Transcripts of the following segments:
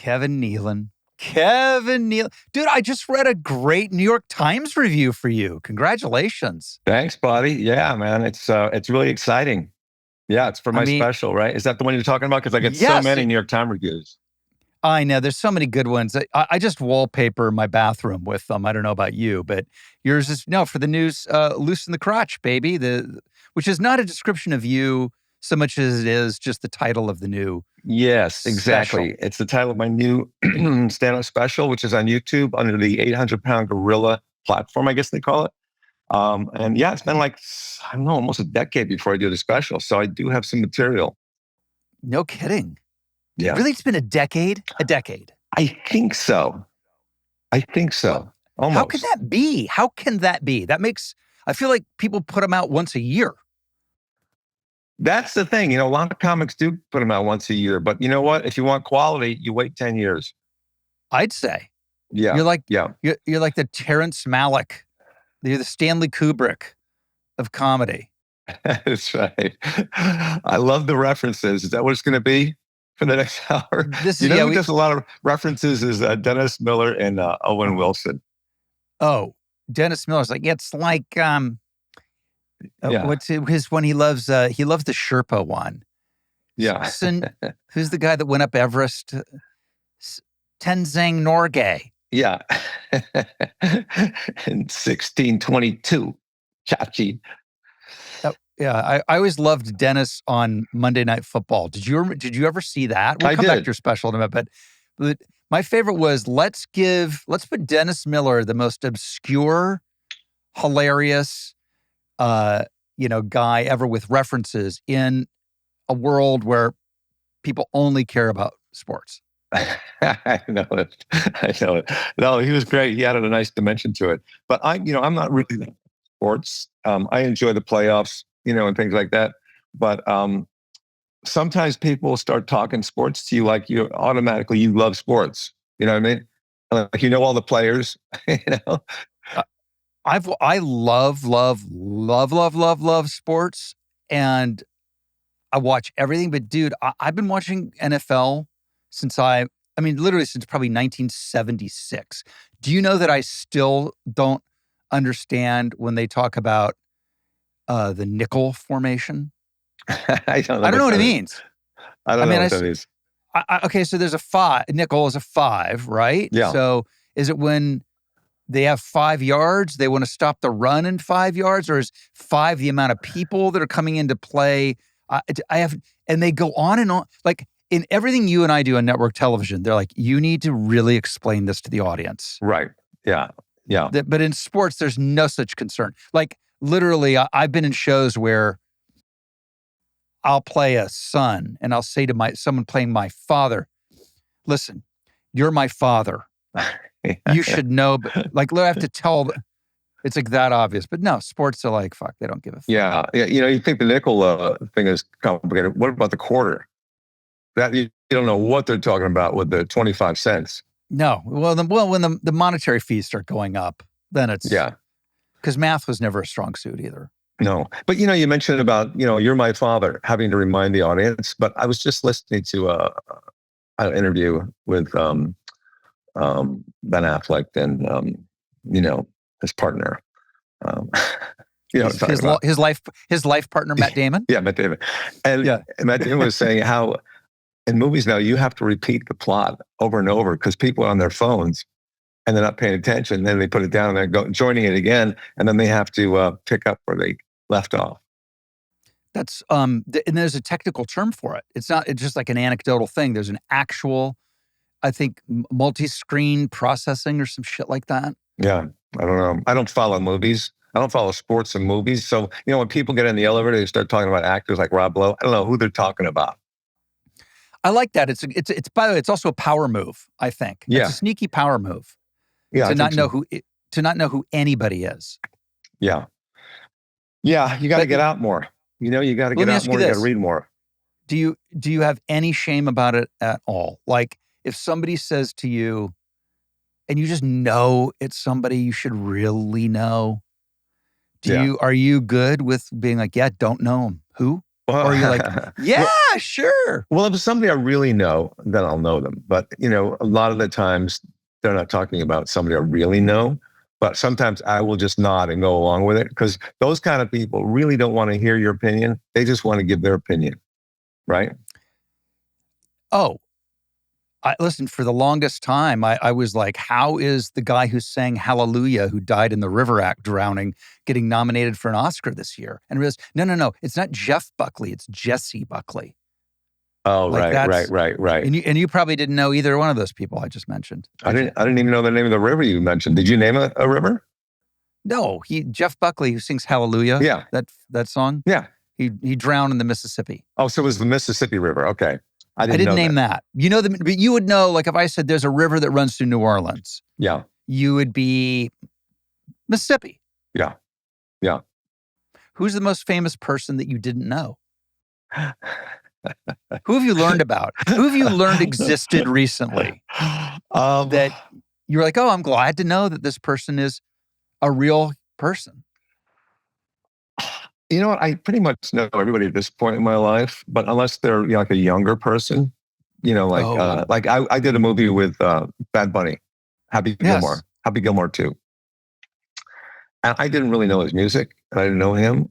Kevin Nealon. Kevin Nealon. Dude, I just read a great New York Times review for you. Congratulations. Thanks, buddy. Yeah, man. It's really exciting. Yeah, it's for my special, right? Is that the one you're talking about? Because I get so many New York Times reviews. I know. There's so many good ones. I just wallpaper my bathroom with them. I don't know about you, but yours is, for the news, Loosen the Crotch, baby, which is not a description of you so much as it is just the title of the new Yes, exactly. special. It's the title of my new stand-up special, which is on YouTube under the 800-pound gorilla platform, I guess they call it. And yeah, it's been like, I don't know, almost a decade before I do the special. So I do have some material. No kidding. Yeah. Really, it's been a decade? A decade. I think so. Almost. How can that be? I feel like people put them out once a year. That's the thing. A lot of comics do put them out once a year. But you know what? If you want quality, you wait 10 years. I'd say. Yeah. You're like the Terrence Malick. You're the Stanley Kubrick of comedy. That's right. I love the references. Is that what it's going to be for the next hour? Who does a lot of references is Dennis Miller and Owen Wilson. Oh, Dennis Miller's like, it's like, what's his one? He loves the Sherpa one. Yeah. Who's the guy that went up Everest? Tenzing Norgay. Yeah. In 1622, Chachi. Yeah, I always loved Dennis on Monday Night Football. Did you ever see that? We'll come back to your special in a minute, but my favorite was let's put Dennis Miller, the most obscure, hilarious, guy ever with references in a world where people only care about sports. I know it. No, he was great. He added a nice dimension to it. But I'm not really that sports. I enjoy the playoffs, and things like that. But sometimes people start talking sports to you like you love sports. You know what I mean? Like all the players. I love sports, and I watch everything. But dude, I've been watching NFL since literally since probably 1976. Do you know that I still don't understand when they talk about the nickel formation? I don't know what it means. I don't know what that is. Okay, so there's nickel is a 5, right? Yeah. So is it when they have 5 yards, they want to stop the run in 5 yards, or is 5 the amount of people that are coming into play? And they go on and on. Like in everything you and I do on network television, they're like, you need to really explain this to the audience. Right. Yeah. Yeah. But in sports, there's no such concern. Like literally, I've been in shows where I'll play a son and I'll say to someone playing my father, listen, you're my father. You should know, but I have to tell. It's like that obvious, but no, sports are like, fuck, they don't give a fuck. Yeah. You think the nickel thing is complicated. What about the quarter? That you don't know what they're talking about with the 25 cents. No. Well, when the monetary fees start going up, then it's because math was never a strong suit either. No, but you mentioned about you're my father, having to remind the audience. But I was just listening to an interview with Ben Affleck and his partner. His life partner Matt Damon. Yeah, Matt Damon, and Matt Damon was saying how in movies now you have to repeat the plot over and over because people are on their phones and they're not paying attention. Then they put it down and they're joining it again, and then they have to pick up where they left off. That's and there's a technical term for it. It's just like an anecdotal thing. There's an actual, I think, multi-screen processing or some shit like that. Yeah, I don't know. I don't follow movies. I don't follow sports and movies. So when people get in the elevator, they start talking about actors like Rob Lowe. I don't know who they're talking about. I like that. It's by the way, it's also a power move. I think it's a sneaky power move. Yeah, to not know who anybody is. Yeah. Yeah, you got to get out more. You got to get out more. You got to read more. Do you have any shame about it at all? Like if somebody says to you, and you just know it's somebody you should really know. Are you good with being like, don't know him? Who? Well, Or you're like, yeah, well, sure. well, if it's somebody I really know, then I'll know them. But a lot of the times they're not talking about somebody I really know. But sometimes I will just nod and go along with it because those kind of people really don't want to hear your opinion. They just want to give their opinion, right? Oh, listen, for the longest time, I was like, how is the guy who sang Hallelujah, who died in the River Act drowning, getting nominated for an Oscar this year? And I realized, no, it's not Jeff Buckley, it's Jesse Buckley. Oh, Like right, right, that's, right, right. and you probably didn't know either one of those people I just mentioned. I didn't even know the name of the river you mentioned. Did you name a river? No, Jeff Buckley, who sings Hallelujah, Yeah, that song, yeah. he drowned in the Mississippi. Oh, so it was the Mississippi River. Okay, I I didn't didn't know name that. that. But you would know, like if I said there's a river that runs through New Orleans, Yeah, you would be Mississippi. yeah, yeah. Who's the most famous person that you didn't know? Who have you learned about? Who have you learned existed recently that you're like, oh, I'm glad to know that this person is a real person? You know what? I pretty much know everybody at this point in my life, but unless they're like a younger person, Oh, like I did a movie with Bad Bunny, yes. Happy Gilmore 2. And I didn't really know his music, and I didn't know him.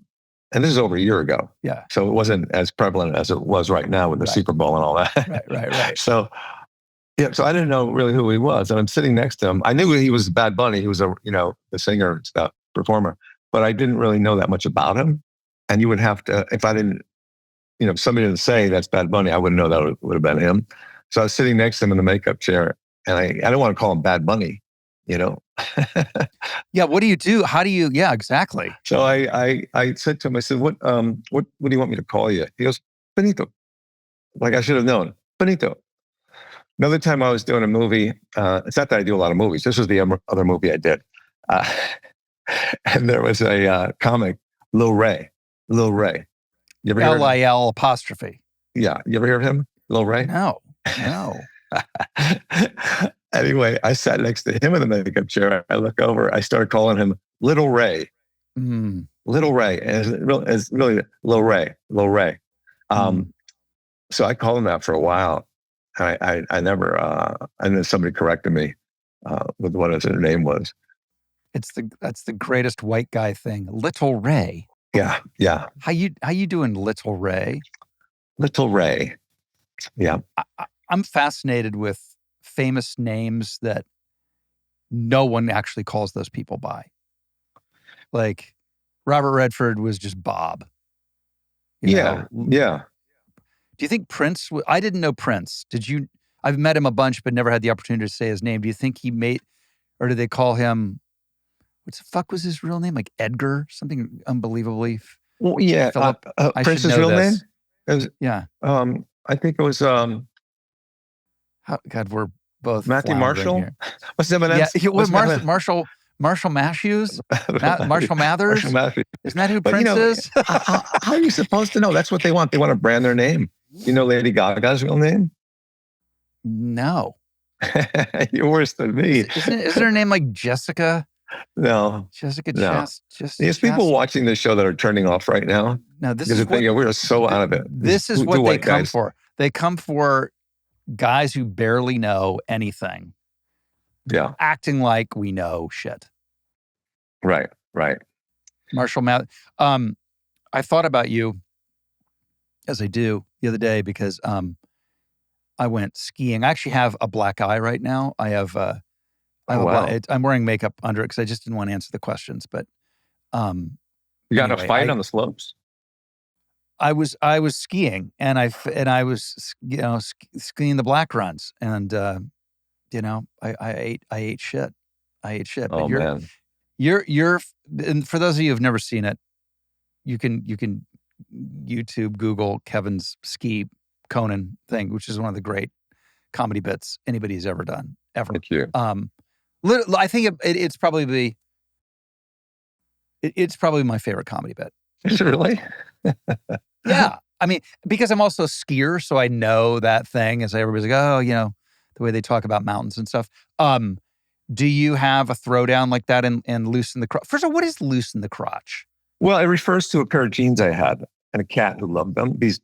And this is over a year ago. Yeah. So it wasn't as prevalent as it was right now with the Right. Super Bowl and all that. Right. So yeah, so I didn't know really who he was. And I'm sitting next to him. I knew he was Bad Bunny. He was the singer and stuff, performer, but I didn't really know that much about him. And you would have to, if I didn't, if somebody didn't say that's Bad Bunny, I wouldn't know that would have been him. So I was sitting next to him in the makeup chair, and I don't want to call him Bad Bunny, Yeah. What do you do? How do you? Yeah, exactly. So I said to him, I said, what do you want me to call you? He goes, Benito. Like I should have known, Benito. Another time I was doing a movie. It's not that I do a lot of movies. This was the other movie I did, and there was a comic, Lil Rey. Lil Rey. You ever hear of him? LIL apostrophe. Yeah, you ever hear of him, Lil Rey? No. Anyway, I sat next to him in the makeup chair. I look over. I started calling him Little Ray. Mm. Little Ray, and it's really Lil Ray. Lil Ray. So I called him that for a while. I never. And then somebody corrected me with what his name was. That's the greatest white guy thing. Little Ray. Yeah. How you doing, Little Ray? Little Ray. Yeah. I'm fascinated with famous names that no one actually calls those people by. Like Robert Redford was just Bob. Yeah. Do you think Prince? I didn't know Prince. Did you? I've met him a bunch, but never had the opportunity to say his name. Do you think he made, or did they call him? What the fuck was his real name? Like Edgar? Something unbelievably. Well, yeah. Philip, Prince's real name? Yeah. I think it was. God, we're both Matthew Marshall. Here. What's his name? Yeah, Marshall Matthews, Marshall Mathers. Isn't that who Prince is? How are you supposed to know? That's what they want. They want to brand their name. You know Lady Gaga's real name? No. You're worse than me. Isn't her name like Jessica? No. Jessica no. There's people watching this show that are turning off right now. No, this is what, we're so out of it. This is what they come for. They come for guys who barely know anything. Yeah. Acting like we know shit. Right. Marshall Math. I thought about you, as I do, the other day because I went skiing. I actually have a black eye right now. I'm wearing makeup under it because I just didn't want to answer the questions. But you got in a fight on the slopes? I was skiing and I was skiing the black runs and I ate shit. But man. You're and for those of you who've never seen it, you can YouTube, Google Kevin's ski Conan thing, which is one of the great comedy bits anybody's ever done, ever. Thank you. I think it's probably my favorite comedy bit. Is it really? Yeah. I mean, because I'm also a skier, so I know that thing. As everybody's like, oh, the way they talk about mountains and stuff. Do you have a throwdown like that and loosen the crotch? First of all, what is loosen the crotch? Well, it refers to a pair of jeans I had and a cat who loved them. These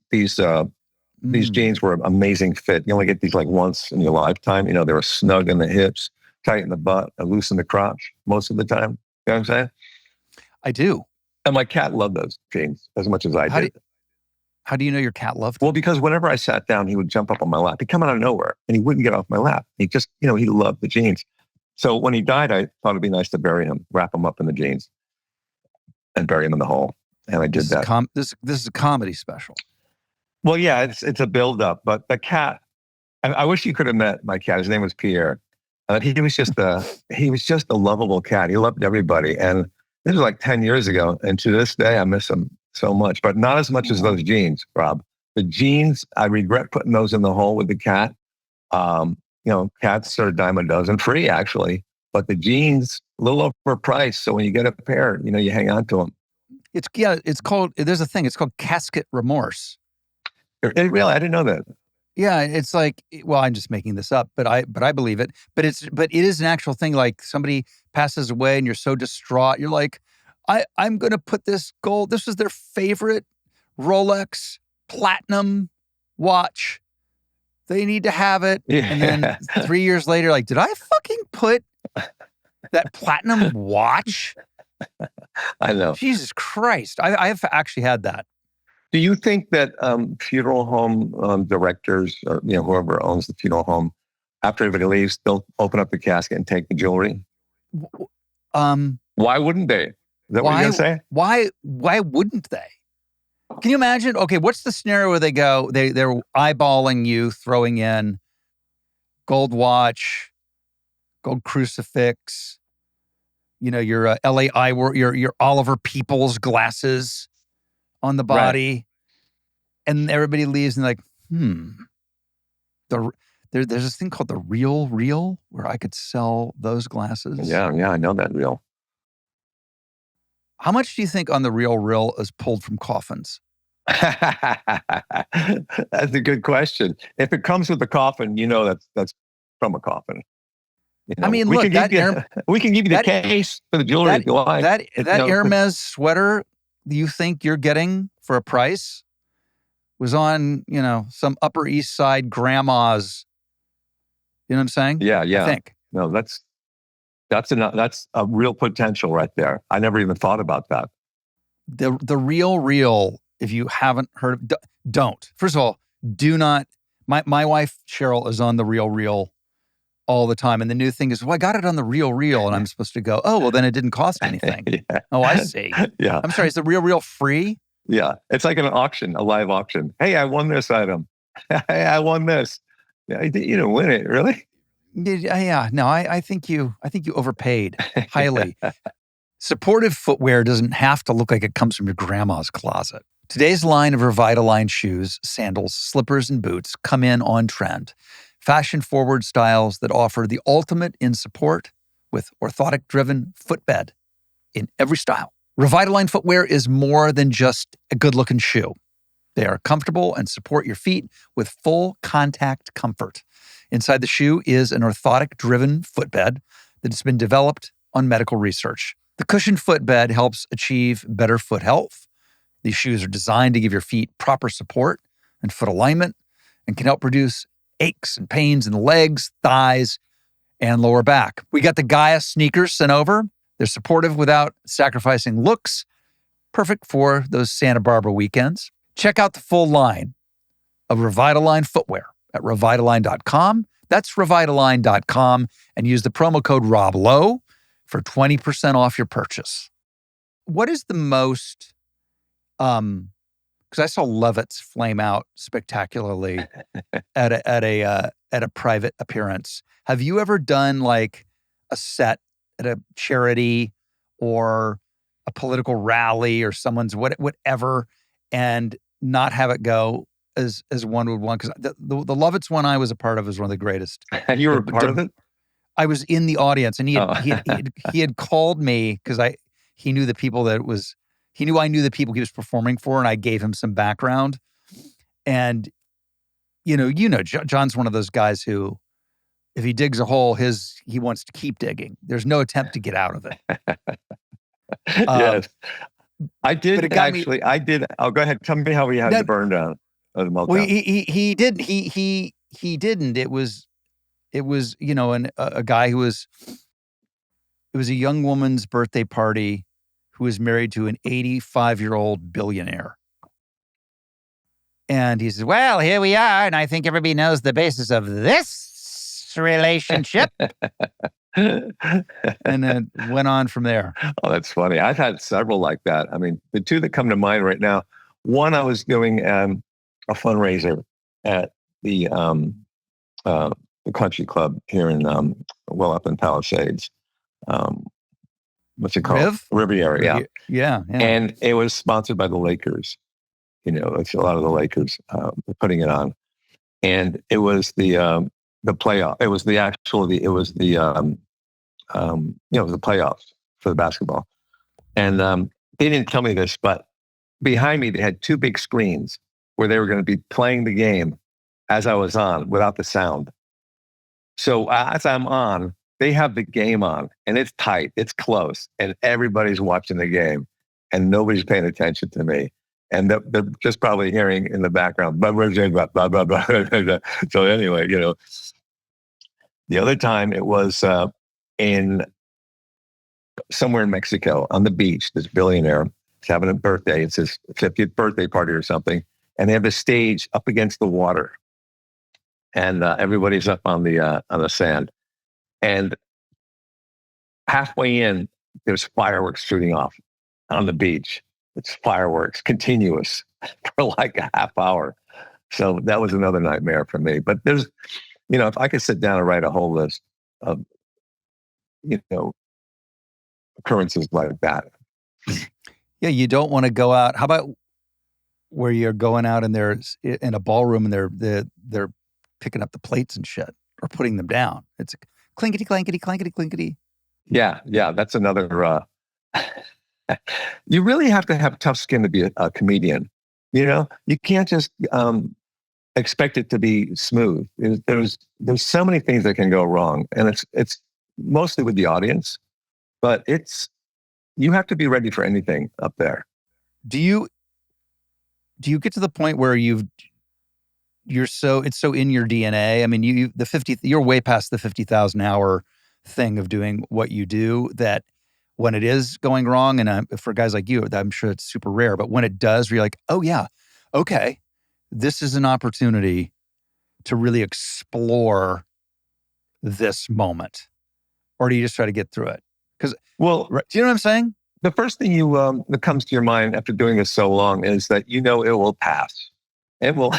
Mm. jeans were an amazing fit. You only get these like once in your lifetime. You know, they were snug in the hips, tight in the butt, and loose in the crotch most of the time. You know what I'm saying? I do. And my cat loved those jeans as much as I How do did. how do you know your cat loved Well, them? because whenever I sat down, he would jump up on my lap. He'd come out of nowhere and he wouldn't get off my lap. He just, you know, he loved the jeans. So when he died, I thought it'd be nice to bury him, wrap him up in the jeans and bury him in the hole. And I did that. This is a comedy special. Well, yeah, it's a buildup, but the cat, I wish you could have met my cat. His name was Pierre. He was just a lovable cat. He loved everybody. And this was like 10 years ago. And to this day, I miss him so much, but not as much as those jeans, Rob. The jeans, I regret putting those in the hole with the cat. You know, cats are a dime a dozen, free actually, but the jeans, a little overpriced. So when you get a pair, you know, you hang on to them. It's called, there's a thing, it's called Casket remorse. Really, I didn't know that. Yeah, it's like, well, I'm just making this up, but I believe it. But it is an actual thing. Like somebody passes away and you're so distraught, you're like, I'm gonna put this gold. This was their favorite Rolex platinum watch. They need to have it. Yeah. And then 3 years later, like, did I fucking put that platinum watch? I know. Jesus Christ. I have actually had that. Do you think that funeral home directors, or you know, whoever owns the funeral home, after everybody leaves, they'll open up the casket and take the jewelry? Why wouldn't they? Is that what you're gonna say? Why wouldn't they? Can you imagine? Okay, what's the scenario where they're eyeballing you, throwing in gold watch, gold crucifix, you know, your LA your Oliver Peoples glasses on the body, right. And everybody leaves and like, there's this thing called the real where I could sell those glasses. Yeah, I know that reel. How much do you think on the real is pulled from coffins? That's a good question. If it comes with a coffin, you know that's from a coffin. You know, I mean, we look, we can give you the case for the jewelry if you like. That Hermes sweater you think you're getting for a price was on, you know, some Upper East Side grandma's. You know what I'm saying? Yeah. I think. No, that's a real potential right there. I never even thought about that. The real, if you haven't heard of, don't. First of all, do not. My wife Cheryl is on the real all the time, and the new thing is, well, I got it on the real, and I'm supposed to go, oh, well, then it didn't cost anything. Yeah. Oh, I see. Yeah. I'm sorry, is the real free? Yeah, it's like an auction, a live auction. Hey, I won this item. Hey, I won this. Yeah, you didn't win it, really? Yeah. No, I think you overpaid highly. Supportive footwear doesn't have to look like it comes from your grandma's closet. Today's line of Revitalign shoes, sandals, slippers, and boots come in on trend. Fashion-forward styles that offer the ultimate in support with orthotic-driven footbed in every style. Revitalign footwear is more than just a good-looking shoe. They are comfortable and support your feet with full contact comfort. Inside the shoe is an orthotic-driven footbed that has been developed on medical research. The cushioned footbed helps achieve better foot health. These shoes are designed to give your feet proper support and foot alignment and can help reduce aches and pains in the legs, thighs, and lower back. We got the Gaia sneakers sent over. They're supportive without sacrificing looks. Perfect for those Santa Barbara weekends. Check out the full line of Revitalign footwear at Revitalign.com. That's Revitalign.com, and use the promo code ROBLOWE for 20% off your purchase. What is the most, because I saw Lovitz flame out spectacularly at a private appearance. Have you ever done like a set at a charity or a political rally or someone's whatever, and not have it go as one would want? Because the Lovitz one I was a part of was one of the greatest. And you were part of it? I was in the audience, and he had called me because he knew the people that it was. He knew I knew the people he was performing for, and I gave him some background. And you know, John's one of those guys who, if he digs a hole, he wants to keep digging. There's no attempt to get out of it. Yes. I but it did got me. actually. I did. Oh, go ahead. Tell me how we had the That, burn down of the well, meltdown. he didn't. He didn't. It was a guy who was. It was a young woman's birthday party who was married to an 85-year-old billionaire. And he says, well, here we are. And I think everybody knows the basis of this relationship. And it went on from there. Oh, that's funny. I've had several like that. I mean, the two that come to mind right now. One, I was doing a fundraiser at the country club here in up in Palisades. What's it called? Riviera, yeah. Yeah. And it was sponsored by the Lakers. It's a lot of the Lakers putting it on, and it was the playoff. It was the playoffs for the basketball. And they didn't tell me this, but behind me they had two big screens where they were going to be playing the game as I was on without the sound. So as I'm on, they have the game on, and it's tight, it's close, and everybody's watching the game, and nobody's paying attention to me. And they're just probably hearing in the background, blah, blah, blah, blah, blah, blah. So anyway, the other time it was in somewhere in Mexico on the beach. This billionaire is having a birthday. It's his 50th birthday party or something. And they have a stage up against the water. And everybody's up on the sand. And halfway in, there's fireworks shooting off on the beach. It's fireworks, continuous for like a half hour. So that was another nightmare for me. But there's, if I could sit down and write a whole list of, occurrences like that. Yeah, you don't want to go out. How about where you're going out and there's in a ballroom and they're picking up the plates and shit or putting them down? It's clinkety, clankety, clankety, clinkety. Yeah, that's another. You really have to have tough skin to be a comedian. You can't just expect it to be smooth. There's so many things that can go wrong, and it's mostly with the audience, but you have to be ready for anything up there. Do you get to the point where it's so in your DNA? I mean, you're way past the 50,000 hour thing of doing what you do, that when it is going wrong, and for guys like you, I'm sure it's super rare, but when it does, you're like, oh yeah, okay, this is an opportunity to really explore this moment. Or do you just try to get through it? Do you know what I'm saying? The first thing that comes to your mind after doing this so long is that it will pass. It will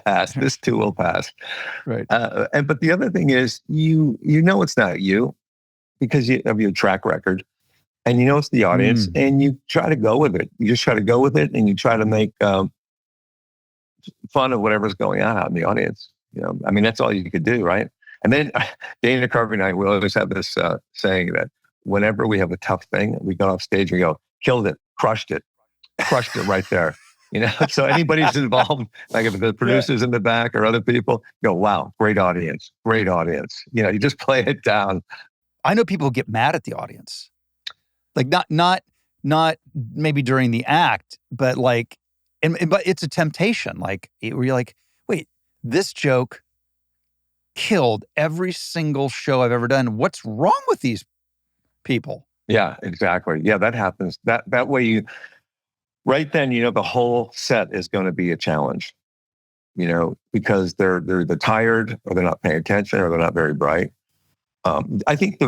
pass. This too will pass. Right. But the other thing is, it's not you because of your track record, and it's the audience, and you try to go with it. You just try to go with it, and you try to make fun of whatever's going on out in the audience. I mean, that's all you could do, right? And then Dana Carvey and I will always have this saying that whenever we have a tough thing, we go off stage and we go, killed it, crushed it right there. So anybody's involved, like if the producers in the back or other people, go, wow, great audience. You just play it down. I know people get mad at the audience, like not maybe during the act, but like, but it's a temptation. Like where you're like, wait, this joke killed every single show I've ever done. What's wrong with these people? Yeah, exactly. Yeah, that happens. That way right then, the whole set is going to be a challenge, because they're tired, or they're not paying attention, or they're not very bright. I think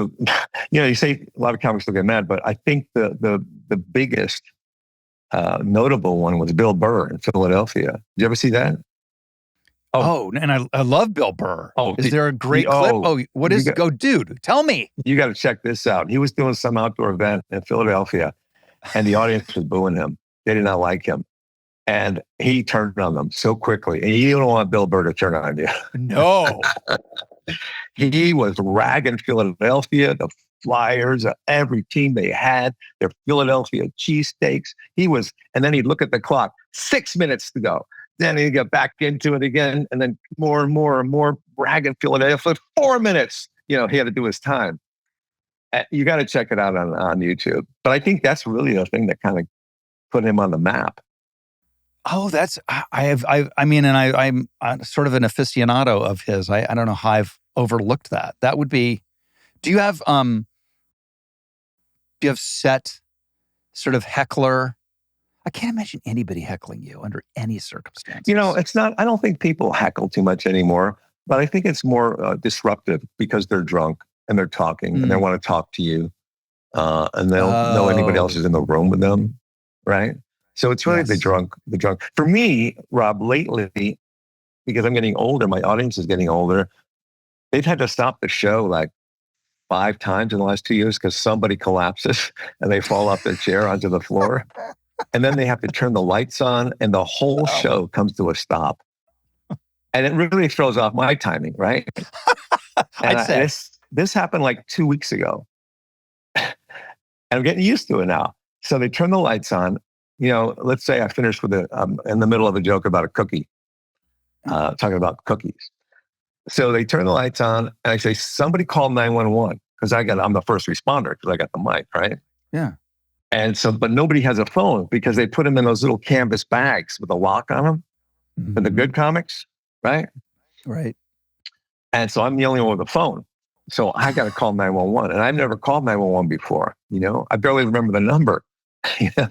you say a lot of comics will get mad, but I think the biggest notable one was Bill Burr in Philadelphia. Did you ever see that? Oh, and I love Bill Burr. Oh, is there a great clip? Oh, what is? Go, dude, tell me. You got to check this out. He was doing some outdoor event in Philadelphia, and the audience was booing him. They did not like him, and he turned on them so quickly. And you don't want Bill Burr to turn on you. No. He was ragging Philadelphia, the Flyers, every team they had, their Philadelphia cheesesteaks. And then he'd look at the clock, 6 minutes to go. Then he'd get back into it again, and then more and more and more ragging Philadelphia. 4 minutes, he had to do his time. You got to check it out on YouTube. But I think that's really the thing that kind of put him on the map. Oh, I'm sort of an aficionado of his. I don't know how I've overlooked that. That would be, do you have set sort of heckler? I can't imagine anybody heckling you under any circumstances. It's not, I don't think people heckle too much anymore, but I think it's more disruptive because they're drunk and they're talking and they want to talk to you and they don't know anybody else is in the room with them, right? So it's really the drunk. For me, Rob, lately, because I'm getting older, my audience is getting older, they've had to stop the show like 5 times in the last 2 years because somebody collapses and they fall off their chair onto the floor. And then they have to turn the lights on and the whole show comes to a stop. And it really throws off my timing, right? I'd say. This happened like 2 weeks ago. And I'm getting used to it now. So they turn the lights on. Let's say I finished with in the middle of a joke about a cookie, talking about cookies. So they turn the lights on and I say, somebody call 911 because I'm the first responder because I got the mic, right? Yeah. And so, but nobody has a phone because they put them in those little canvas bags with a lock on them for the good comics, right? Right. And so I'm the only one with a phone. So I got to call 911 and I've never called 911 before. I barely remember the number. Yeah,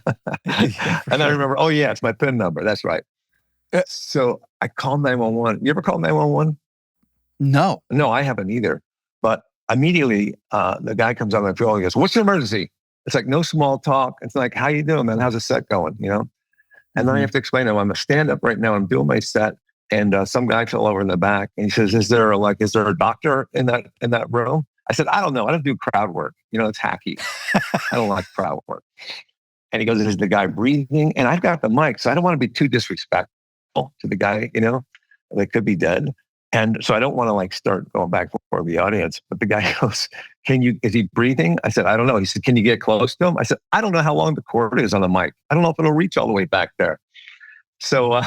and I remember, oh yeah, it's my PIN number. That's right. So I called 911. You ever called 911? No, I haven't either. But immediately, the guy comes on the phone and goes, "What's the emergency?" It's like no small talk. It's like, "How you doing, man? How's the set going?" And then I have to explain to him, I'm a stand-up right now. I'm doing my set, and some guy fell over in the back, and he says, "Is there a doctor in that room?" I said, "I don't know. I don't do crowd work. It's hacky. I don't like crowd work." And he goes, "Is the guy breathing?" And I've got the mic, so I don't want to be too disrespectful to the guy, they could be dead. And so I don't want to start going back for the audience. But the guy goes, is he breathing? I said, "I don't know." He said, "Can you get close to him?" I said, "I don't know how long the cord is on the mic. I don't know if it'll reach all the way back there." So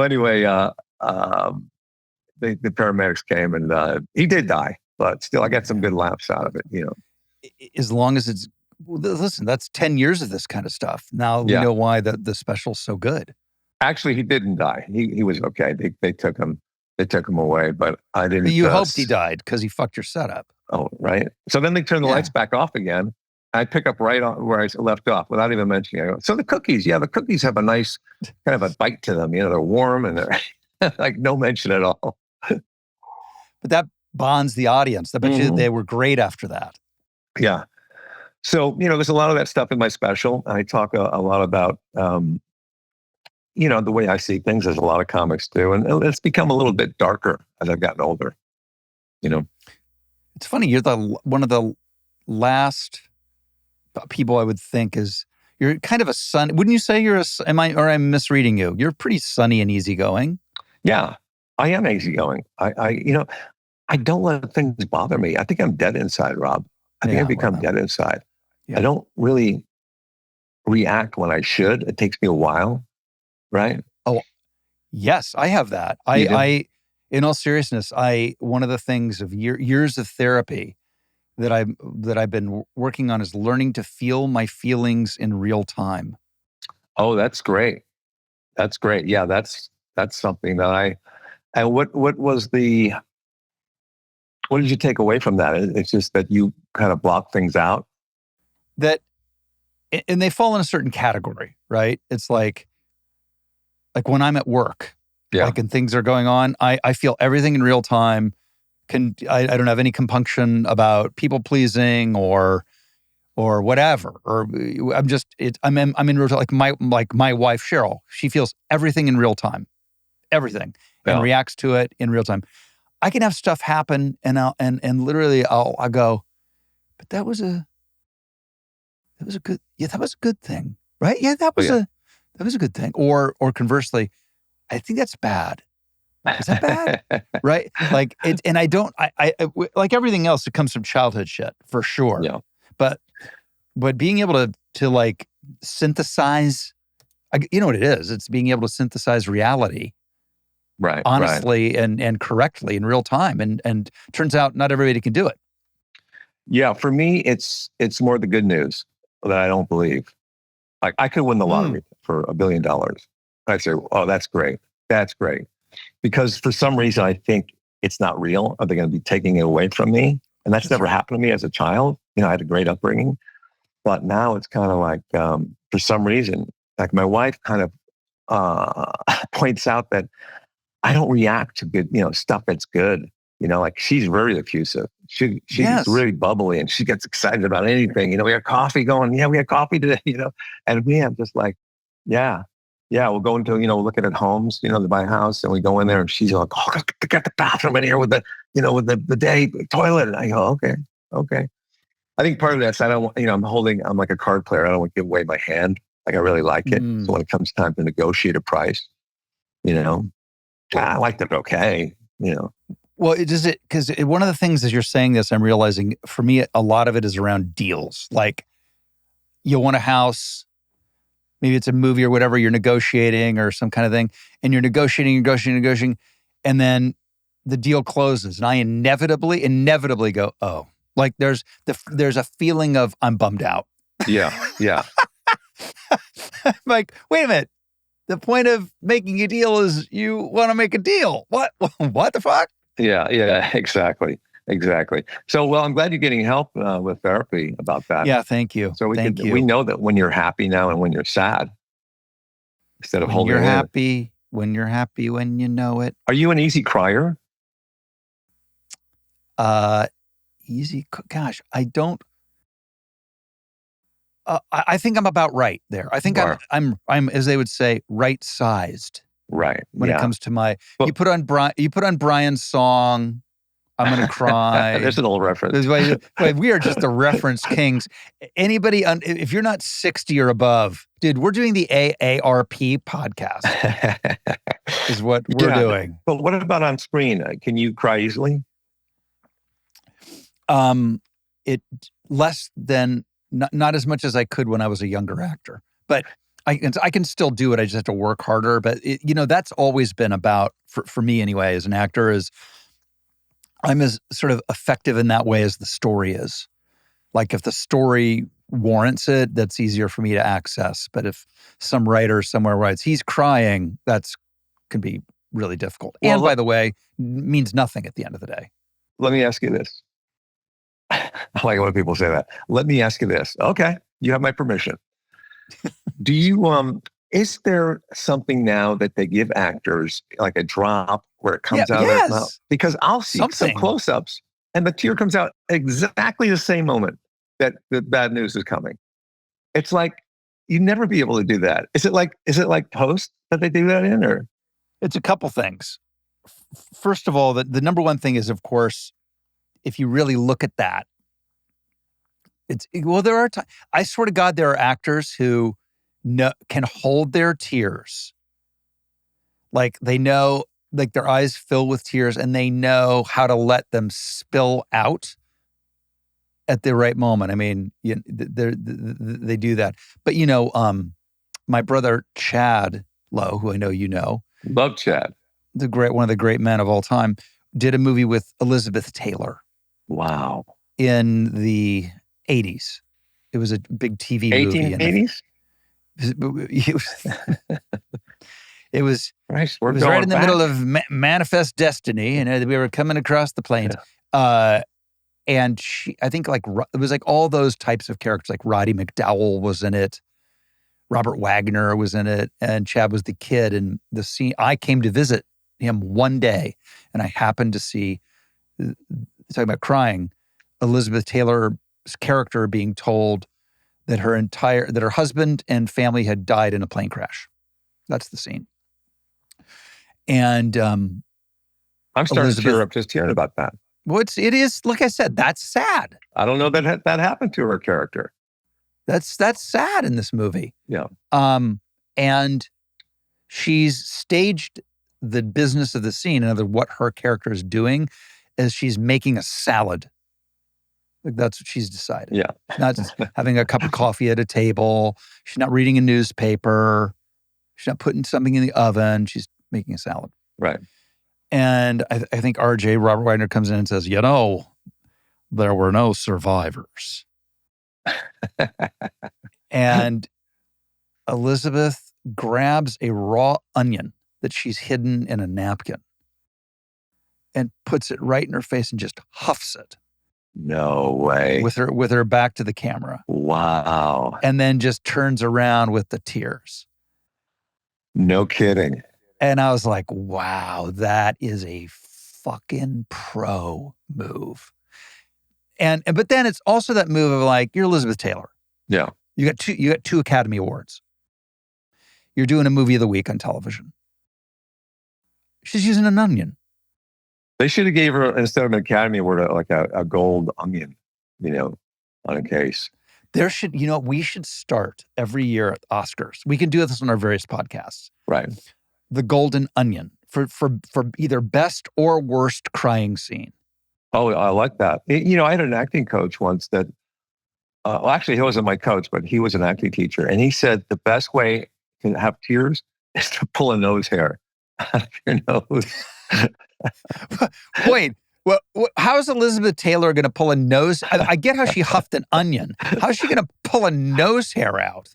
anyway, the paramedics came and he did die, but still I got some good laughs out of it, As long as it's, listen, that's 10 years of this kind of stuff. Now we know why the special's so good. Actually, he didn't die. He was okay. They took him away, but I didn't. But you hoped he died because he fucked your setup. Oh, right. So then they turn the lights back off again. I pick up right on where I left off without even mentioning it. So the cookies have a nice kind of a bite to them. They're warm and they're like no mention at all. But that bonds the audience. I bet you they were great after that. Yeah. So, there's a lot of that stuff in my special. I talk a lot about, the way I see things, as a lot of comics do. And it's become a little bit darker as I've gotten older, It's funny. You're one of the last people I would think you're kind of a sun. Wouldn't you say I'm misreading you? You're pretty sunny and easygoing. Yeah, I am easygoing. I don't let things bother me. I think I'm dead inside, Rob. I think I've become dead inside. Yeah. I don't really react when I should. It takes me a while, right? Oh, yes, I have that. In all seriousness, one of the things of years of therapy that I've been working on is learning to feel my feelings in real time. Oh, that's great. That's great. Yeah, that's something that and what did you take away from that? It's just that you kind of block things out? And they fall in a certain category, right? It's like when I'm at work, and things are going on, I feel everything in real time. I don't have any compunction about people pleasing or whatever. Or I'm in real time. Like my wife Cheryl, she feels everything in real time, everything, and reacts to it in real time. I can have stuff happen, and literally I'll go, but that was a good thing, right? Yeah, that was a good thing. Or conversely, I think that's bad. Is that bad? Right? Like it, and I don't. I like everything else. It comes from childhood shit for sure. Yeah. But being able to synthesize, you know what it is? It's being able to synthesize reality, right? Honestly and correctly in real time. And turns out not everybody can do it. Yeah, for me, it's more the good news that I don't believe. Like I could win the Mm. lottery for $1 billion. I'd say, oh, that's great. That's great. Because for some reason, I think it's not real. Are they going to be taking it away from me? And that's never happened to me as a child. You know, I had a great upbringing. But now it's kind of like, for some reason, like my wife kind of points out that I don't react to good, stuff that's good. You know, like she's very effusive. She's Yes. really bubbly and she gets excited about anything. You know, we have coffee going. Yeah, we had coffee today, and me, I'm just like, yeah, we'll go into, we're looking at homes, to buy a house, and we go in there and she's like, oh, get the bathroom in here with the, with the day toilet. And I go, okay. I think part of that is I don't want, I'm like a card player. I don't want to give away my hand. Like I really like it. Mm. So when it comes time to negotiate a price, I liked it okay, Well, because one of the things as you're saying this, I'm realizing for me, a lot of it is around deals. Like you want a house, maybe it's a movie or whatever, you're negotiating or some kind of thing, and you're negotiating, and then the deal closes. And I inevitably go, oh, like there's a feeling of I'm bummed out. Yeah. I'm like, wait a minute. The point of making a deal is you want to make a deal. What the fuck? Yeah, exactly. So, well, I'm glad you're getting help with therapy about that. Yeah, thank you. So we know that when you're happy now and when you're sad, instead of holding you're it in. happy, when you're happy, when you know it. Are you an easy crier? Gosh, I don't. I think I'm about right there. I think I'm as they would say, right sized. Right. When it comes to you put on Brian's song, I'm gonna cry. There's an old reference. We are just the reference kings. Anybody, if you're not 60 or above, dude, we're doing the AARP podcast. Is what we're doing. But what about on screen? Can you cry easily? It less than. Not as much as I could when I was a younger actor, but I can still do it. I just have to work harder. But that's always been about for me anyway. As an actor, is I'm as sort of effective in that way as the story is. Like if the story warrants it, that's easier for me to access. But if some writer somewhere writes he's crying, can be really difficult. Well, and by the way, means nothing at the end of the day. Let me ask you this. I like when people say that. Let me ask you this. Okay, you have my permission. Do you is there something now that they give actors like a drop where it comes out of their mouth? Because I'll see some close-ups and the tear comes out exactly the same moment that the bad news is coming. It's like you'd never be able to do that. Is it like Post that they do that in, or? It's a couple things. First of all, the number one thing is, of course, if you really look at that, there are times, I swear to God, there are actors who can hold their tears. Like they know, like their eyes fill with tears and they know how to let them spill out at the right moment. I mean, they do that. But my brother, Chad Lowe, who I know you know. Love Chad. One of the great men of all time, did a movie with Elizabeth Taylor. Wow. In the 80s. It was a big TV movie. 1880s? It was right in the middle of Manifest Destiny, and we were coming across the plains. Yeah. And I think it was like all those types of characters, like Roddy McDowell was in it, Robert Wagner was in it, and Chad was the kid. And the scene, I came to visit him one day, and I happened to see, talking about crying, Elizabeth Taylor's character being told that her husband and family had died in a plane crash. That's the scene. And I'm starting to tear up just hearing about that. Well, it is, like I said, that's sad. I don't know that happened to her character. That's sad in this movie. Yeah. And she's staged the business of the scene, in other words, what her character is doing is she's making a salad. Like that's what she's decided. Yeah. She's not having a cup of coffee at a table. She's not reading a newspaper. She's not putting something in the oven. She's making a salad. Right. And I think RJ, Robert Wagner, comes in and says, there were no survivors. And Elizabeth grabs a raw onion that she's hidden in a napkin and puts it right in her face and just huffs it. No way. With her back to the camera. Wow. And then just turns around with the tears. No kidding. And I was like, wow, that is a fucking pro move. But then it's also that move of like, you're Elizabeth Taylor. Yeah. You got two Academy Awards. You're doing a movie of the week on television. She's using an onion. They should have gave her, instead of an Academy Award, like a gold onion, on a case. We should start every year at Oscars. We can do this on our various podcasts. Right. The golden onion for either best or worst crying scene. Oh, I like that. I had an acting coach once that, well, actually, he wasn't my coach, but he was an acting teacher. And he said the best way to have tears is to pull a nose hair out of your nose. Wait, well, how is Elizabeth Taylor going to pull a nose? I get how she huffed an onion. How is she going to pull a nose hair out?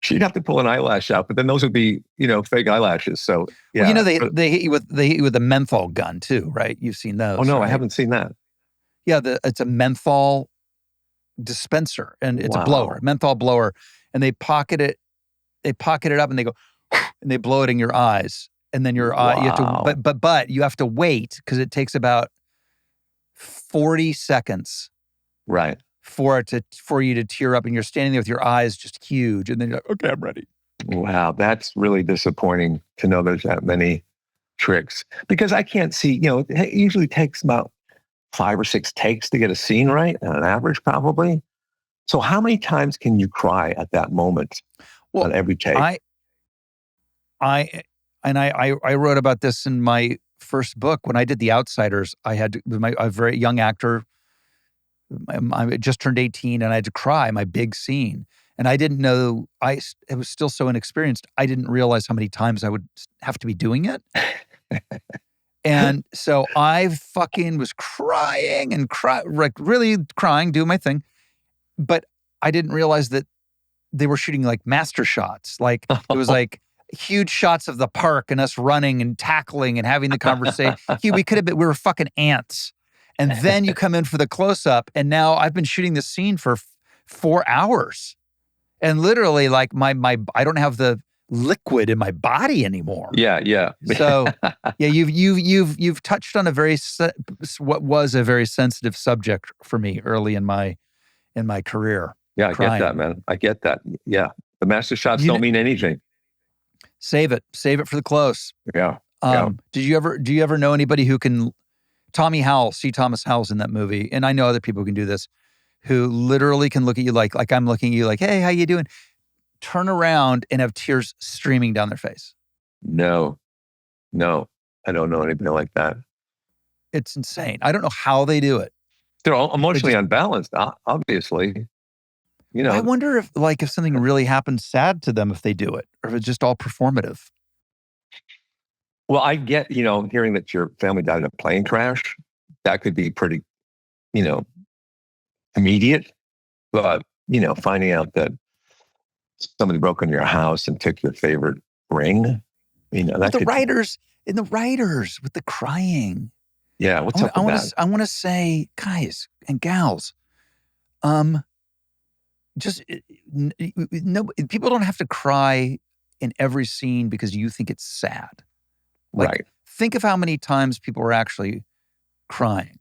She'd have to pull an eyelash out, but then those would be, fake eyelashes. So, yeah. Well, they hit you with a menthol gun too, right? You've seen those. Oh, no, right? I haven't seen that. Yeah, it's a menthol dispenser, and it's a blower, menthol blower, and they pocket it up, and they go, and they blow it in your eyes, and then your eye. You have to, but you have to wait because it takes about 40 seconds, right, for you to tear up, and you're standing there with your eyes just huge, and then you're like, okay, I'm ready. Wow, that's really disappointing to know there's that many tricks, because I can't see. It usually takes about 5 or 6 takes to get a scene right, on an average, probably. So how many times can you cry at that moment on every take? I wrote about this in my first book. When I did The Outsiders, I had a very young actor. I just turned 18 and I had to cry my big scene. And I didn't know, I was still so inexperienced. I didn't realize how many times I would have to be doing it. And so I fucking was crying and like really crying, doing my thing. But I didn't realize that they were shooting like master shots. Like it was like huge shots of the park and us running and tackling and having the conversation. We were fucking ants. And then you come in for the close-up, and now I've been shooting this scene for 4 hours. And literally, like I don't have the liquid in my body anymore. Yeah. So, yeah, you've touched on what was a very sensitive subject for me early in my career. Yeah, crying. I get that, man. I get that. Yeah, the master shots don't mean anything. Save it for the close. Yeah. Do you ever know anybody who can? Tommy Howell, C. Thomas Howell's in that movie, and I know other people who can do this, who literally can look at you like I'm looking at you like, hey, how you doing? Turn around and have tears streaming down their face. No, I don't know anybody like that. It's insane. I don't know how they do it. They're all emotionally unbalanced, obviously. I wonder if something really happens sad to them if they do it, or if it's just all performative. Well, I get, hearing that your family died in a plane crash. That could be pretty, immediate. But, finding out that somebody broke into your house and took your favorite ring, that the writers with the crying. Yeah, what's up with that? I want to say, guys and gals, just no, people don't have to cry in every scene because you think it's sad. Right. Think of how many times people are actually crying.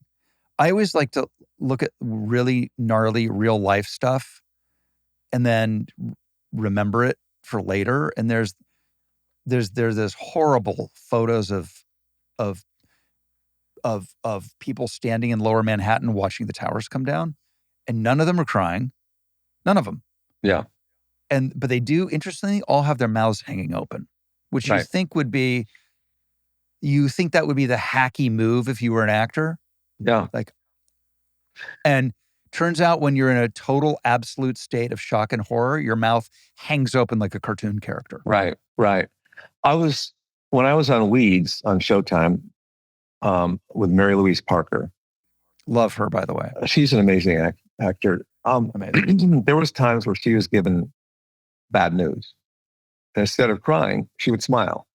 I always like to look at really gnarly real life stuff and then remember it for later. And there's this horrible photos of people standing in Lower Manhattan watching the towers come down, and none of them are crying. None of them. Yeah. But they do, interestingly, all have their mouths hanging open, which you think that would be the hacky move if you were an actor. Yeah. And turns out when you're in a total absolute state of shock and horror, your mouth hangs open like a cartoon character. Right. When I was on Weeds on Showtime with Mary Louise Parker. Love her, by the way. She's an amazing actor. Amazing. There was times where she was given bad news. And instead of crying, she would smile.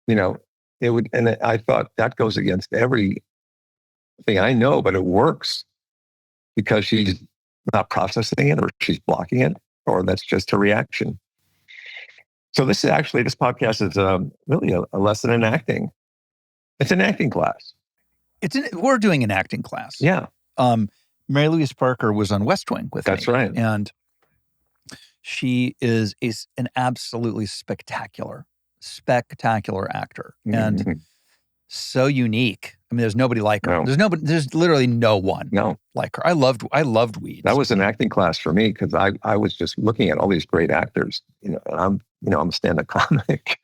You know, it would, and I thought that goes against everything I know, but it works because she's not processing it, or she's blocking it, or that's just her reaction. So this podcast is really a lesson in acting. It's an acting class. We're doing an acting class. Yeah. Mary Louise Parker was on West Wing with me. That's right. And she is an absolutely spectacular actor. Mm-hmm. And so unique. I mean, there's nobody like her. No. There's literally no one like her. I loved Weeds. That was an acting class for me because I was just looking at all these great actors. And I'm a stand-up comic.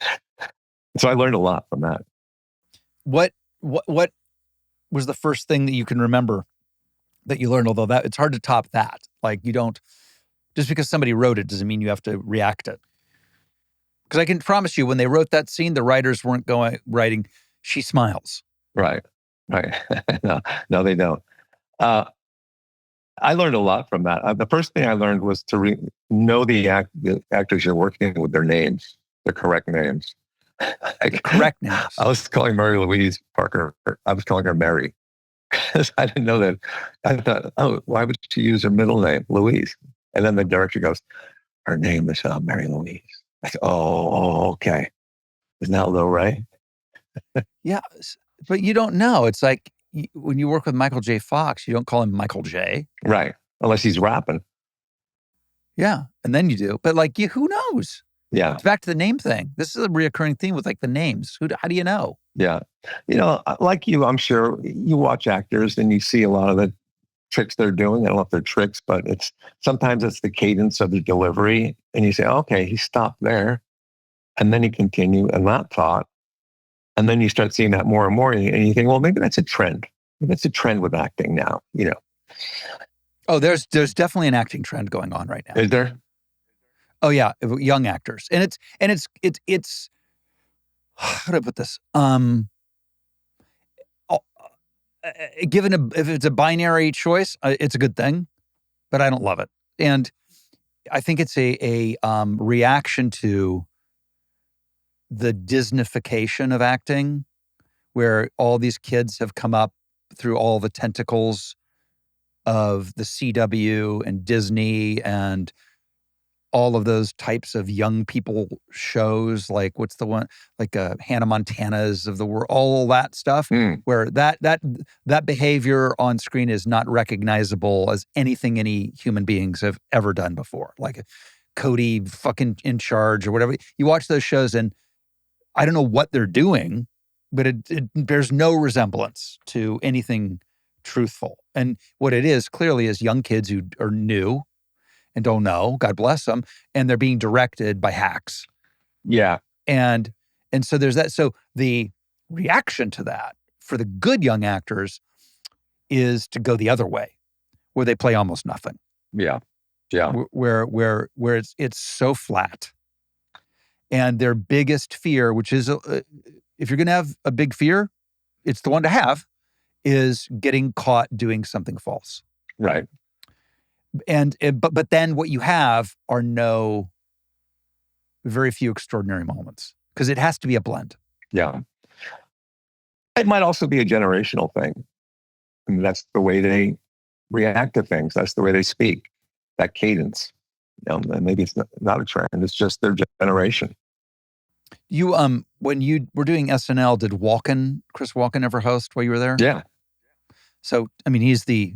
So I learned a lot from that. What was the first thing that you can remember that you learned? Although it's hard to top that. Like, you don't, just because somebody wrote it doesn't mean you have to react it. Because I can promise you, when they wrote that scene, the writers weren't writing, she smiles. Right. No, they don't. I learned a lot from that. The first thing I learned was to know the actors you're working with, their names, their correct names. The correct names. I was calling Mary Louise Parker. I was calling her Mary because I didn't know that. I thought, why would she use her middle name, Louise? And then the director goes, her name is Mary Louise. I said, okay. Isn't that Lil Rey? Yeah, but you don't know. It's like when you work with Michael J. Fox, you don't call him Michael J. Right, unless he's rapping. Yeah, and then you do. But like, who knows? Yeah. It's back to the name thing. This is a reoccurring theme with like the names. How do you know? Yeah. Like you, I'm sure you watch actors and you see a lot of the tricks they're doing. I don't know if they're tricks, but sometimes it's the cadence of the delivery. And you say, okay, he stopped there. And then he continued and that thought. And then you start seeing that more and more. And you think, well, maybe that's a trend. Maybe it's a trend with acting now, Oh, there's definitely an acting trend going on right now. Is there? Oh yeah, young actors. And it's how do I put this? If it's a binary choice, it's a good thing, but I don't love it. And I think it's a reaction to the Disneyfication of acting, where all these kids have come up through all the tentacles of the CW and Disney and all of those types of young people shows, like what's the one, like Hannah Montana's of the world, all that stuff, where that behavior on screen is not recognizable as anything any human beings have ever done before. Like Cody fucking in charge or whatever. You watch those shows and I don't know what they're doing, but it bears no resemblance to anything truthful. And what it is clearly is young kids who are new and don't know, God bless them, and they're being directed by hacks. Yeah. And so there's that. So the reaction to that for the good young actors is to go the other way, where they play almost nothing. Yeah. Yeah. Where it's so flat. And their biggest fear, which is, if you're going to have a big fear, it's the one to have, is getting caught doing something false. Right. But then what you have are very few extraordinary moments, because it has to be a blend. Yeah. It might also be a generational thing. And that's the way they react to things. That's the way they speak, that cadence. Maybe it's not a trend. It's just their generation. You, when you were doing SNL, did Chris Walken ever host while you were there? Yeah. So, I mean, he's the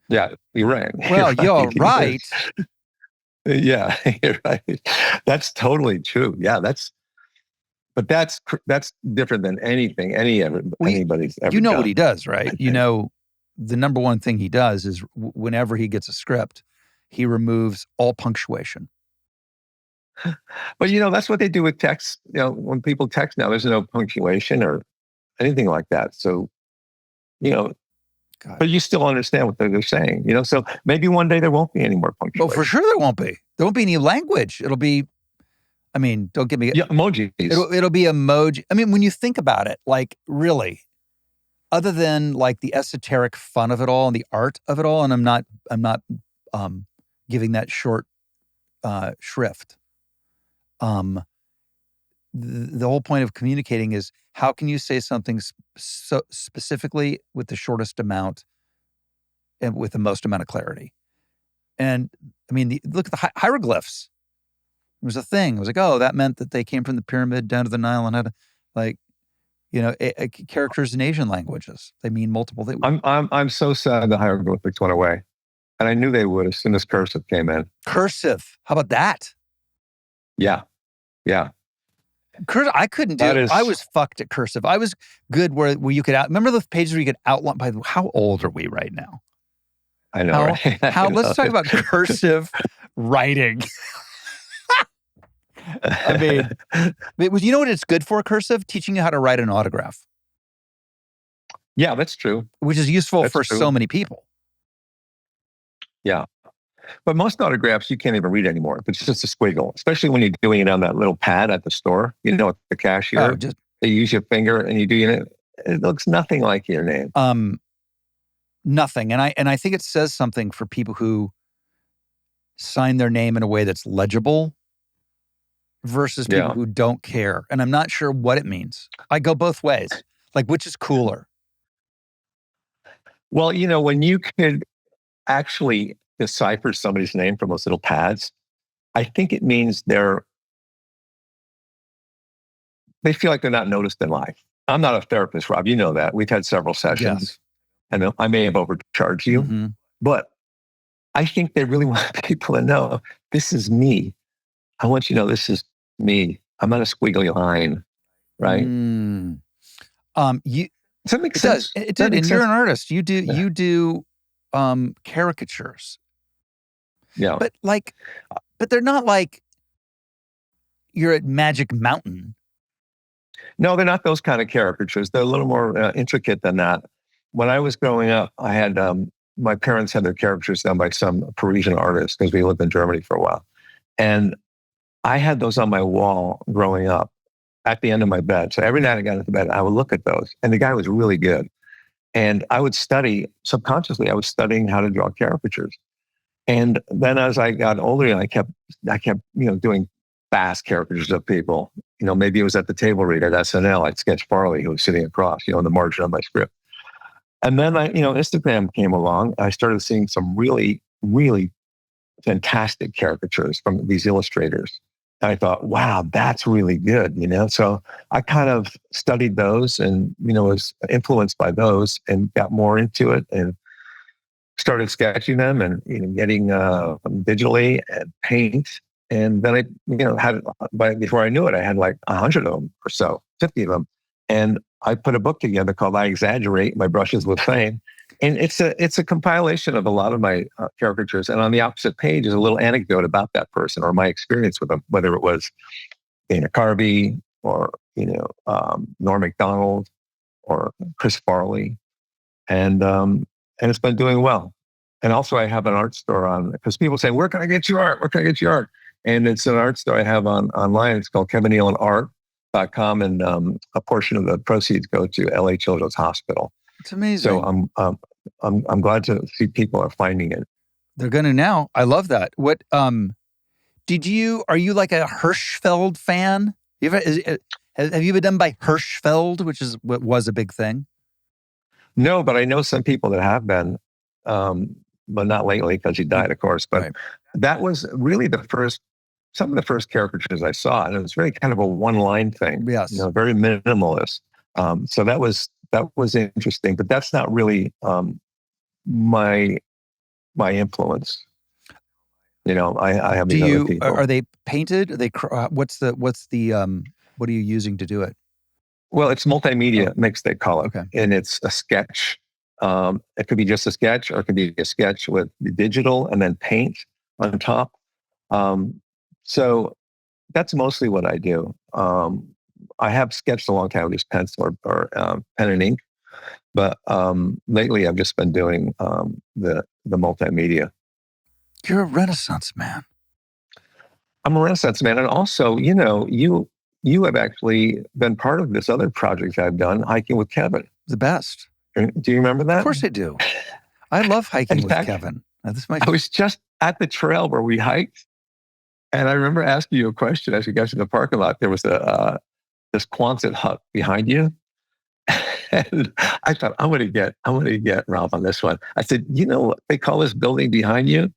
Yeah, you're right. Well, you're right. Yeah, you're right. That's totally true. Yeah, that's different than anything anybody's ever done. What he does, right? The number one thing he does is whenever he gets a script, he removes all punctuation. But that's what they do with text. When people text now, there's no punctuation or anything like that. So, but you still understand what they're saying, So maybe one day there won't be any more punctuation. Well, for sure there won't be. There won't be any language. It'll be, I mean, don't get me. Yeah, emojis. It'll be emoji. I mean, when you think about it, like really, other than like the esoteric fun of it all and the art of it all, and I'm not giving that short shrift. The whole point of communicating is how can you say something so specifically with the shortest amount and with the most amount of clarity. And I mean, look at the hieroglyphs. It was a thing. It was like, oh, that meant that they came from the pyramid down to the Nile and had characters in Asian languages. They mean multiple things. I'm so sad the hieroglyphics went away. And I knew they would as soon as cursive came in. Cursive. How about that? Yeah. Cursive, I couldn't do it. I was fucked at cursive. I was good where you could remember those pages where you could outline. By the way, how old are we right now? I know. Right? Let's talk about cursive writing. I mean, you know what it's good for, cursive? Teaching you how to write an autograph. Yeah, that's true. Which is useful for so many people. Yeah. But most autographs you can't even read anymore. If it's just a squiggle, especially when you're doing it on that little pad at the store, at the cashier. They use your finger and you do it. It looks nothing like your name. Nothing. And I think it says something for people who sign their name in a way that's legible versus people who don't care. And I'm not sure what it means. I go both ways. Like, which is cooler? Well, when you could actually decipher somebody's name from those little pads, I think it means they feel like they're not noticed in life. I'm not a therapist, Rob. You know that. We've had several sessions. Yes. And I may have overcharged you, but I think they really want people to know, this is me. I want you to know this is me. I'm not a squiggly line, right? Does that make sense? It does. And you're an artist. You do caricatures. Yeah. But they're not like you're at Magic Mountain. No, they're not those kind of caricatures. They're a little more intricate than that. When I was growing up, I had my parents had their caricatures done by some Parisian artist because we lived in Germany for a while. And I had those on my wall growing up at the end of my bed. So every night I got into bed, I would look at those. And the guy was really good. And I would study, subconsciously, I was studying how to draw caricatures. And then as I got older, I kept doing fast caricatures of people. Maybe it was at the table read at SNL, I'd sketch Farley, who was sitting across, in the margin of my script. And then Instagram came along. I started seeing some really, really fantastic caricatures from these illustrators. And I thought, wow, that's really good, So I kind of studied those and, was influenced by those and got more into it and started sketching them and getting digitally and paint. And then I, had before I knew it, I had like 100 of them or so, 50 of them. And I put a book together called I Exaggerate My Brushes with Fame. And it's a compilation of a lot of my caricatures. And on the opposite page is a little anecdote about that person or my experience with them, whether it was Dana Carvey or, Norm Macdonald or Chris Farley. And it's been doing well. And also I have an art store on, because people say, where can I get your art? Where can I get your art? And it's an art store I have online. It's called KevinNealonArt.com. And a portion of the proceeds go to LA Children's Hospital. It's amazing. So I'm glad to see people are finding it. They're going to now. I love that. What are you like a Hirschfeld fan? Have you been done by Hirschfeld, which is what was a big thing? No, but I know some people that have been, but not lately because he died, of course. But that was really some of the first caricatures I saw, and it was really kind of a one-line thing. Yes, very minimalist. So that was interesting, but that's not really my influence. I have these other people. Are they painted? Are they what are you using to do it? Well, it's multimedia mixed, they call it. Okay. And it's a sketch. It could be just a sketch, or it could be a sketch with digital and then paint on top. So that's mostly what I do. I have sketched a long time with just pencil or pen and ink, but lately I've just been doing the multimedia. You're a Renaissance man. I'm a Renaissance man, and also, you have actually been part of this other project I've done, Hiking with Kevin. The best. Do you remember that? Of course I do. I love hiking with Kevin. I was just at the trail where we hiked, And I remember asking you a question as we got to the parking lot. There was this Quonset hut behind you. And I thought, I'm going to get Ralph on this one. I said, you know what they call this building behind you?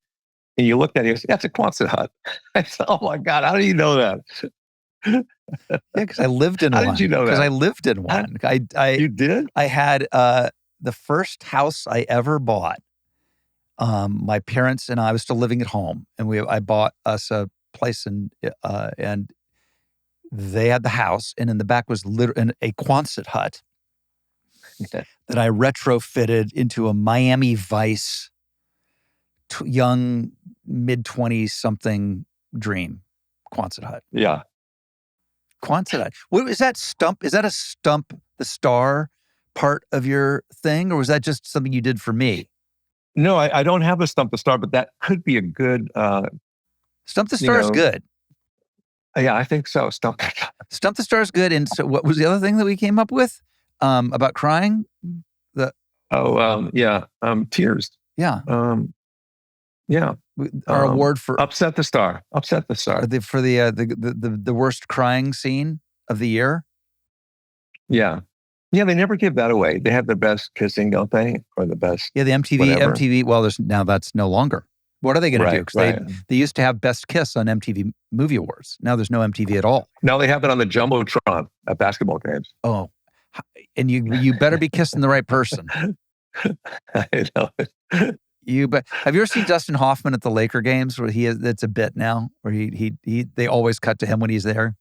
And you looked at it, you said, that's a Quonset hut. I said, oh my God, how do you know that? Yeah, because I lived in How one. did you know Because that? I lived in one. You did? I had the first house I ever bought. My parents and I was still living at home, and I bought us a place, and they had the house, and in the back was a Quonset hut that I retrofitted into a Miami Vice young mid-20s something dream Quonset hut. Yeah. Quonset hut. What is that stump? Is that a stump the star part of your thing, or was that just something you did for me? No, I don't have a Stump the Star, but that could be a good. Stump the Star is good. Yeah, I think so. Stump the Star is good. And so, what was the other thing that we came up with about crying? Tears. Yeah. Yeah. Our award for Upset the Star. Upset the Star. For the worst crying scene of the year. Yeah. Yeah, they never give that away. They have the best kissing, don't they? Or the best. Yeah, the MTV. Well, that's no longer. What are they going to do? Because they used to have Best Kiss on MTV Movie Awards. Now there's no MTV at all. Now they have it on the Jumbotron at basketball games. Oh, and you better be kissing the right person. I know. Have you ever seen Dustin Hoffman at the Laker games where it's a bit now where they always cut to him when he's there?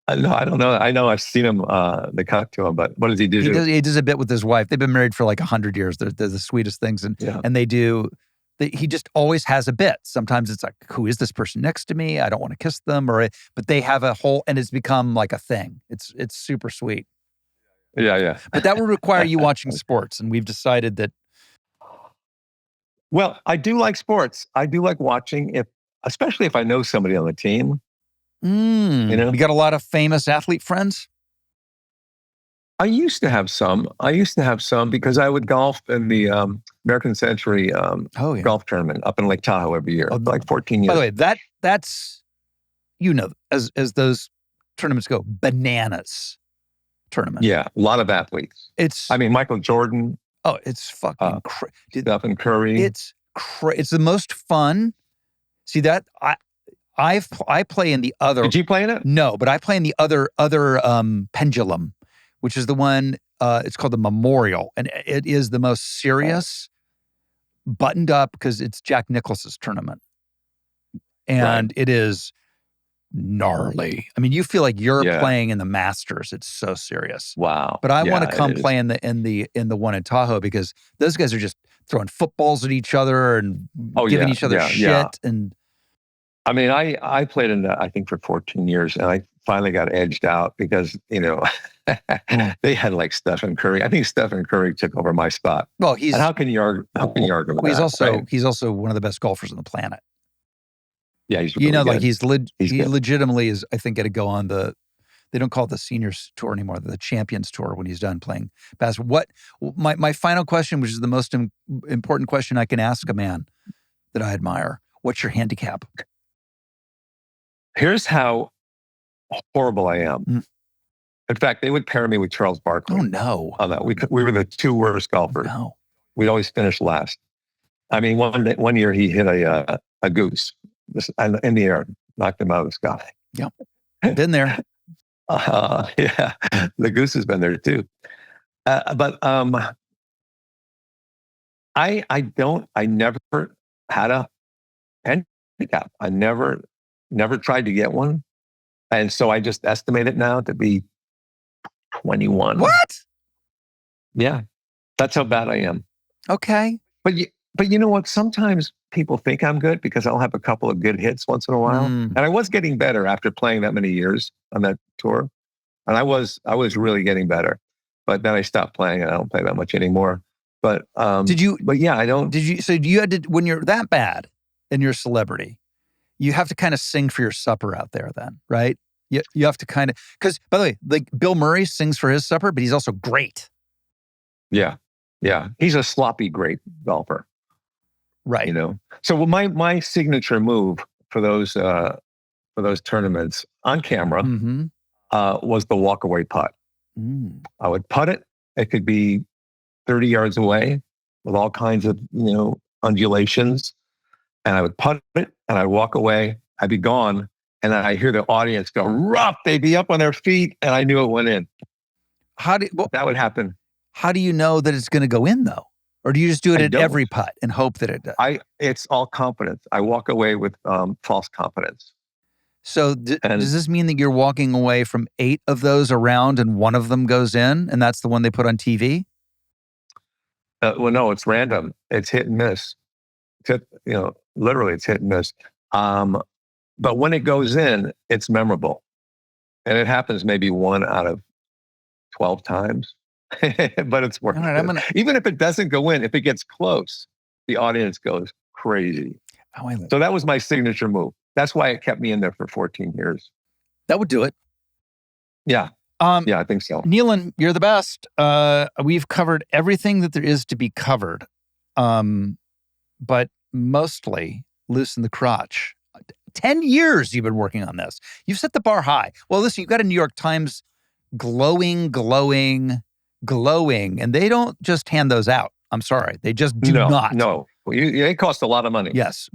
No, I don't know. I know I've seen him, they cut to him, but what does he do? He does a bit with his wife. They've been married for like 100 years. They're the sweetest things. And he just always has a bit. Sometimes it's like, who is this person next to me? I don't want to kiss them. But they have a whole, and it's become like a thing. It's super sweet. Yeah. But that would require you watching sports. And we've decided that. Well, I do like sports. I do like watching, especially if I know somebody on the team. You got a lot of famous athlete friends? I used to have some because I would golf in the American Century golf tournament up in Lake Tahoe every year, like 14 years. By the way, that's, as those tournaments go, bananas tournament. Yeah, a lot of athletes. Michael Jordan. Oh, it's fucking crazy. Stephen Curry. It's the most fun. See that I play in the other. Did you play in it? No, but I play in the other pendulum, which is the one. It's called the Memorial, and it is the most serious, buttoned up because it's Jack Nicklaus's tournament, and it is gnarly. I mean, you feel like you're playing in the Masters. It's so serious. Wow. But I want to come play in the one in Tahoe because those guys are just throwing footballs at each other and giving each other shit and. I mean, I played in that, I think, for 14 years, and I finally got edged out because, they had like Stephen Curry. I think Stephen Curry took over my spot. Well, and how can you argue with that? He's also one of the best golfers on the planet. Yeah, he's really good. He legitimately is, I think, going to go on they don't call it the Seniors Tour anymore, the Champions Tour when he's done playing basketball. My final question, which is the most important question I can ask a man that I admire. What's your handicap? Here's how horrible I am. In fact, they would pair me with Charles Barkley. Oh, no. On that. We were the two worst golfers. No. We'd always finish last. I mean, one year he hit a goose in the air, knocked him out of the sky. Yep. Been there. Yeah. The goose has been there too. But I never had a handicap. I never tried to get one. And so I just estimate it now to be 21. What? Yeah. That's how bad I am. Okay. But you know what? Sometimes people think I'm good because I'll have a couple of good hits once in a while. And I was getting better after playing that many years on that tour. And I was really getting better. But then I stopped playing and I don't play that much anymore. But I don't. So you had to, when you're that bad and you're a celebrity, you have to kind of sing for your supper out there then, right? You have to kind of, because by the way, like Bill Murray sings for his supper, but he's also great. Yeah. Yeah. He's a sloppy, great golfer. Right. So my signature move for those tournaments on camera Mm-hmm. was the walkaway putt. Mm. I would putt it. It could be 30 yards away with all kinds of, undulations. And I would putt it and I'd walk away. I'd be gone. And then I hear the audience go, rough. They'd be up on their feet. And I knew it went in. That would happen. How do you know that it's going to go in, though? Or do you just do it at every putt and hope that it does? It's all confidence. I walk away with false confidence. So does this mean that you're walking away from 8 of those around and one of them goes in, and that's the one they put on TV? Well, no, it's random. It's hit and miss. Literally it's hit and miss. But when it goes in, it's memorable. And it happens maybe 1 out of 12 times. But it's worth it. Even if it doesn't go in, if it gets close, the audience goes crazy. So that was my signature move. That's why it kept me in there for 14 years. That would do it. Yeah. Yeah, I think so. Nealon, you're the best. We've covered everything that there is to be covered, but mostly loosen the crotch. 10 years you've been working on this. You've set the bar high. Well, listen, you've got a New York Times glowing, and they don't just hand those out. I'm sorry. They just do not. No. Well, it costs a lot of money. Yes.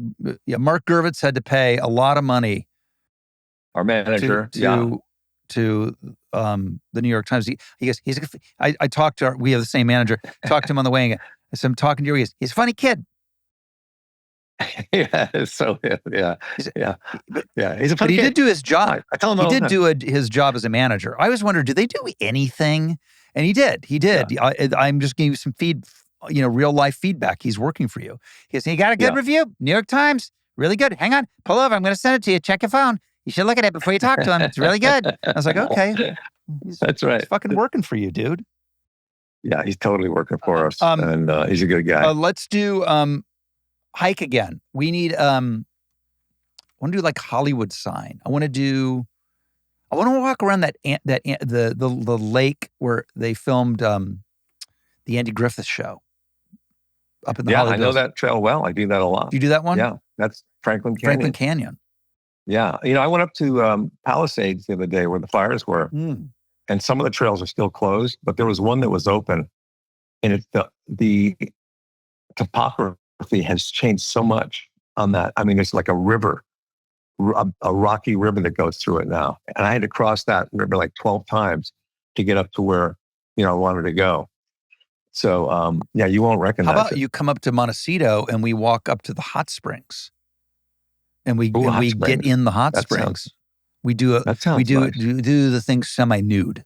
Yeah. Mark Gurvitz had to pay a lot of money. Our manager. To the New York Times. He goes, I talked to we have the same manager, talked to him on the way in. I said, I'm talking to you. He goes, he's a funny kid. Yeah. So, yeah. He's a funny But he kid. did do his job. I tell him he did do his job as a manager. I always wondered, do they do anything? And he did. Yeah. I'm just giving you some real life feedback. He's working for you. He goes, you got a good review? New York Times, really good. Hang on, pull over. I'm going to send it to you. Check your phone. You should look at it before you talk to him. It's really good. I was like, okay. That's right. He's fucking working for you, dude. Yeah, he's totally working for us. And he's a good guy. Let's do hike again. We need, I want to do like Hollywood sign. I want to walk around the lake where they filmed the Andy Griffith Show up in the Hollywood. I know that trail well. I do that a lot. Do you do that one? Yeah, that's Franklin Canyon. Yeah. I went up to Palisades the other day where the fires were. And some of the trails are still closed, but there was one that was open. And it's the topography has changed so much on that. I mean, it's like a river, a rocky river that goes through it now. And I had to cross that river like 12 times to get up to where, I wanted to go. So, you won't recognize it. How about you come up to Montecito and we walk up to the hot springs? And we get in the hot springs. We do the thing semi-nude.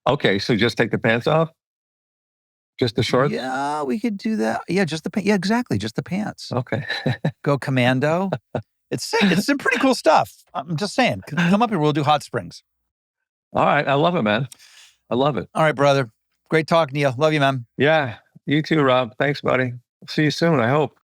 Okay, so just take the pants off? Just the shorts? Yeah, we could do that. Yeah, just the pants. Yeah, exactly, just the pants. Okay. Go commando. It's some pretty cool stuff. I'm just saying. Come up here, we'll do hot springs. All right, I love it, man. I love it. All right, brother. Great talk, Neil. Love you, man. Yeah, you too, Rob. Thanks, buddy. See you soon, I hope.